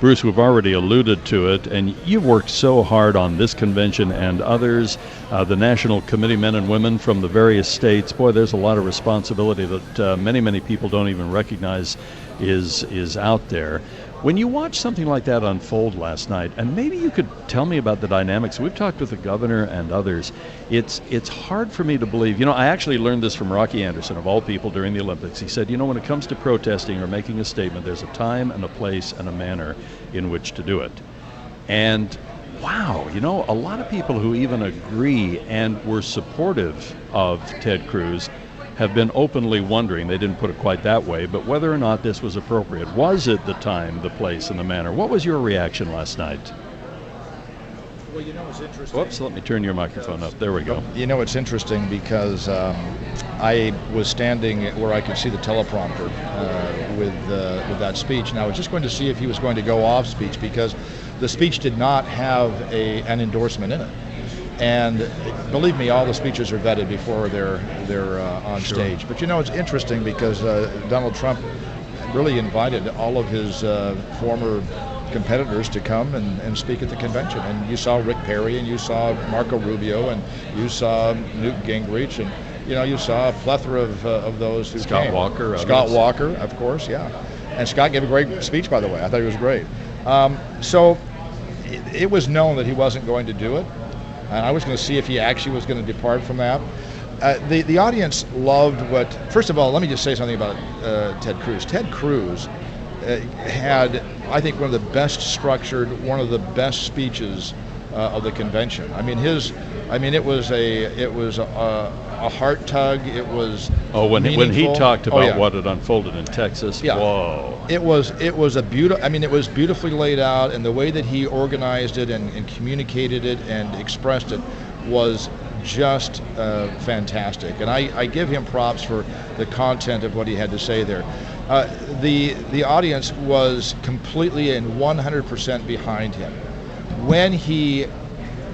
Bruce, we've already alluded to it, and you've worked so hard on this convention and others, the national committee men and women from the various states. Boy, there's a lot of responsibility that many people don't even recognize is out there. When you watch something like that unfold last night, and maybe you could tell me about the dynamics. We've talked with the governor and others. It's hard for me to believe. I actually learned this from Rocky Anderson, of all people, during the Olympics. He said, when it comes to protesting or making a statement, there's a time and a place and a manner in which to do it. And wow, a lot of people who even agree and were supportive of Ted Cruz have been openly wondering, they didn't put it quite that way, but whether or not this was appropriate. Was it the time, the place, and the manner? What was your reaction last night? Well, it's interesting. Whoops, let me turn your microphone up. There we go. It's interesting because I was standing where I could see the teleprompter with that speech, and I was just going to see if he was going to go off speech, because the speech did not have an endorsement in it. And believe me, all the speeches are vetted before they're on stage. But it's interesting because Donald Trump really invited all of his former competitors to come and speak at the convention. And you saw Rick Perry, and you saw Marco Rubio, and you saw Newt Gingrich, and you saw a plethora of those who Scott came. Walker. Scott Walker, of course, yeah. And Scott gave a great speech, by the way. I thought he was great. So it was known that he wasn't going to do it. And I was going to see if he actually was going to depart from that. The audience loved what. First of all, let me just say something about Ted Cruz. Ted Cruz had, I think, one of the best structured, one of the best speeches of the convention. I mean, it was a heart tug. It was when he talked about what had unfolded in Texas. Yeah. Whoa. It was a beautiful. It was beautifully laid out, and the way that he organized it and communicated it and expressed it was just fantastic. And I give him props for the content of what he had to say there. The audience was completely and 100% behind him. When he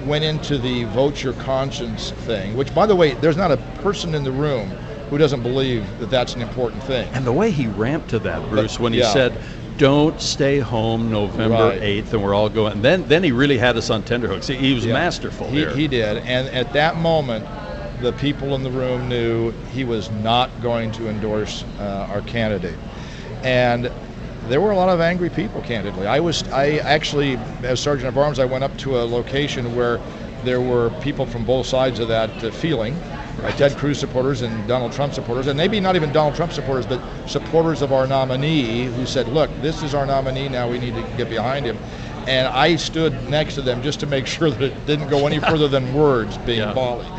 went into the vote your conscience thing, which, by the way, there's not a person in the room who doesn't believe that that's an important thing. And the way he ramped to that, Bruce, when he said, don't stay home November 8th, and we're all going. And then he really had us on tenterhooks. He was masterful there. He did. And at that moment, the people in the room knew he was not going to endorse our candidate. And there were a lot of angry people, candidly. I actually, as Sergeant of Arms, I went up to a location where there were people from both sides of that feeling, Ted Cruz supporters and Donald Trump supporters, and maybe not even Donald Trump supporters, but supporters of our nominee who said, look, this is our nominee, now we need to get behind him. And I stood next to them just to make sure that it didn't go any further than words being volleyed.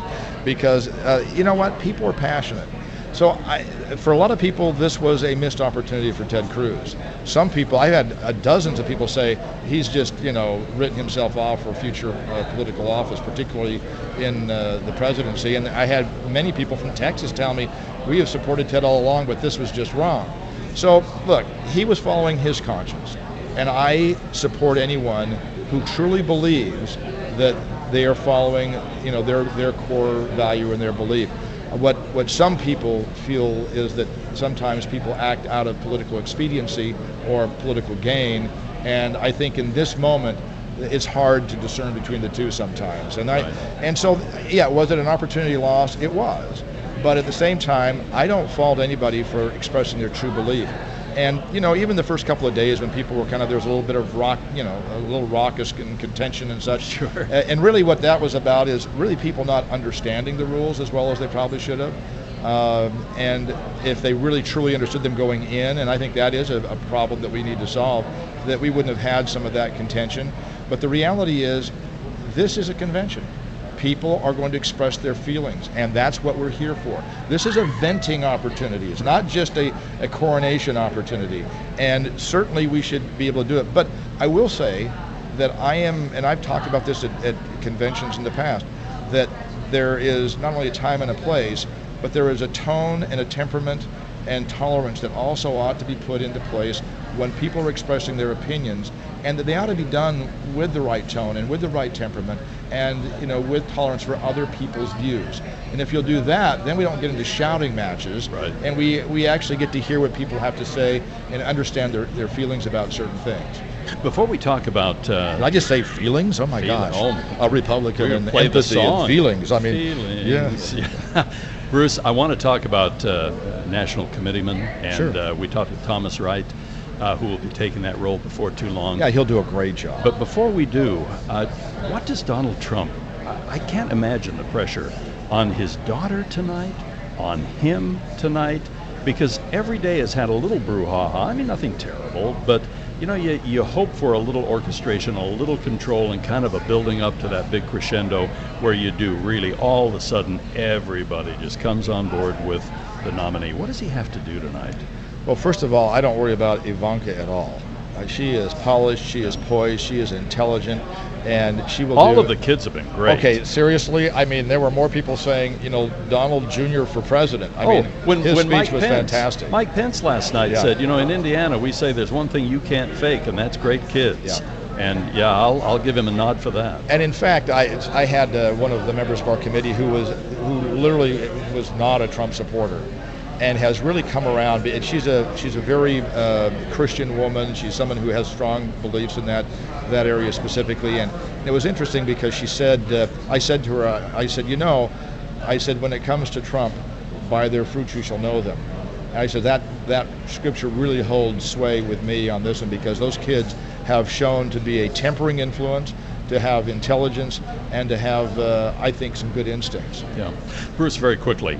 Because, you know what, people are passionate. So for a lot of people, this was a missed opportunity for Ted Cruz. Some people, I've had dozens of people say he's just, written himself off for future political office, particularly in the presidency. And I had many people from Texas tell me, we have supported Ted all along, but this was just wrong. So look, he was following his conscience. And I support anyone who truly believes that they are following, their core value and their belief. What some people feel is that sometimes people act out of political expediency or political gain, and I think in this moment it's hard to discern between the two sometimes. And so was it an opportunity lost? It was, but at the same time, I don't fault anybody for expressing their true belief. And even the first couple of days when people were there was a little bit of a little raucous and contention and such. Sure. And really what that was about is really people not understanding the rules as well as they probably should have. And if they really truly understood them going in, and I think that is a problem that we need to solve, that we wouldn't have had some of that contention. But the reality is, this is a convention. People are going to express their feelings, and that's what we're here for. This is a venting opportunity. It's not just a coronation opportunity, and certainly we should be able to do it. But I will say that and I've talked about this at conventions in the past, that there is not only a time and a place, but there is a tone and a temperament and tolerance that also ought to be put into place when people are expressing their opinions, and that they ought to be done with the right tone and with the right temperament and with tolerance for other people's views. And if you'll do that, then we don't get into shouting matches, right. And we actually get to hear what people have to say and understand their feelings about certain things. Before we talk about Did I just say feelings? Oh my gosh. A Republican and play the empathy song. and feelings. I mean, feelings. Yeah. Bruce, I want to talk about National Committeeman, and Sure. we talked with Thomas Wright, who will be taking that role before too long. Yeah, he'll do a great job. But before we do, what does Donald Trump, I can't imagine the pressure on his daughter tonight, on him tonight, because every day has had a little brouhaha. I mean, nothing terrible, but you hope for a little orchestration, a little control, and kind of a building up to that big crescendo where you do really all of a sudden everybody just comes on board with the nominee. What does he have to do tonight? Well, first of all, I don't worry about Ivanka at all. She is polished, she is poised, she is intelligent, and she will All of the kids have been great. Okay, seriously, I mean, there were more people saying, Donald Jr. for president. I mean, his speech Mike was Pence, fantastic. Mike Pence last night said, in Indiana we say there's one thing you can't fake, and that's great kids. Yeah. And I'll give him a nod for that. And in fact, I had one of the members of our committee who literally was not a Trump supporter, and has really come around. And she's a very Christian woman. She's someone who has strong beliefs in that area specifically. And it was interesting because she said, I said to her, I said, when it comes to Trump, by their fruits you shall know them. And I said that scripture really holds sway with me on this one, because those kids have shown to be a tempering influence, to have intelligence, and to have, I think, some good instincts. Yeah. Bruce, very quickly,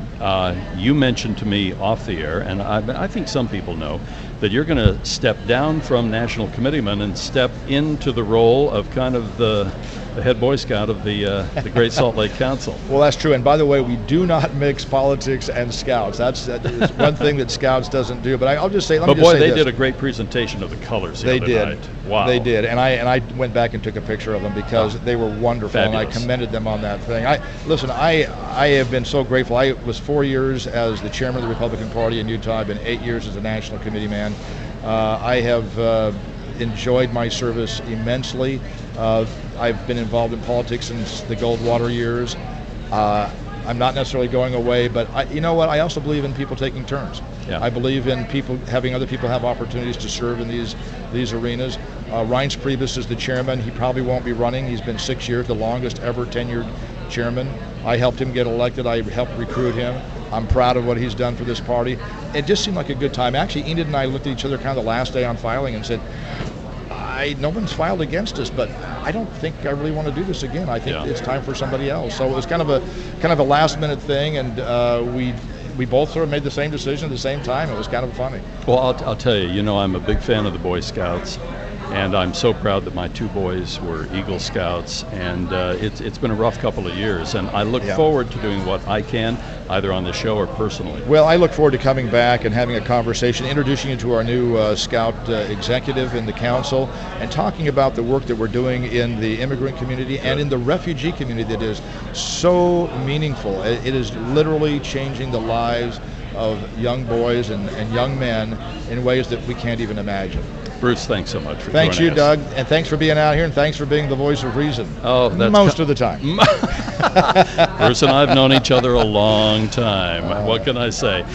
you mentioned to me off the air, and I think some people know, that you're going to step down from National Committeeman and step into the role of kind of the head Boy Scout of the Great Salt Lake Council. Well, that's true. And by the way, we do not mix politics and Scouts. That is one thing that Scouts doesn't do. But I'll just say, let me just say they this. did a great presentation of the colors the other night. Wow. They did. And I went back and took a picture of them because they were wonderful. Fabulous. And I commended them on that thing. I have been so grateful. I was 4 years as the chairman of the Republican Party in Utah. I've been 8 years as a national committee man. I have enjoyed my service immensely. I've been involved in politics since the Goldwater years. I'm not necessarily going away, but you know what? I also believe in people taking turns. Yeah. I believe in people having other people have opportunities to serve in these arenas. Reince Priebus is the chairman. He probably won't be running. He's been 6 years, the longest ever tenured chairman. I helped him get elected. I helped recruit him. I'm proud of what he's done for this party. It just seemed like a good time. Actually, Enid and I looked at each other kind of the last day on filing and said, no one's filed against us, but I don't think I really want to do this again. I think it's time for somebody else. So it was kind of a last minute thing, and we both sort of made the same decision at the same time. It was kind of funny. Well, I'll tell you, I'm a big fan of the Boy Scouts, and I'm so proud that my two boys were Eagle Scouts, and it's been a rough couple of years, and I look forward to doing what I can, either on the show or personally. Well, I look forward to coming back and having a conversation, introducing you to our new Scout executive in the council, and talking about the work that we're doing in the immigrant community and in the refugee community that is so meaningful. It is literally changing the lives of young boys and young men in ways that we can't even imagine. Bruce, thanks so much for Thanks joining you, us. Doug, and thanks for being out here, and thanks for being the voice of reason. Oh, that's most of the time. Bruce and I have known each other a long time. What can I say?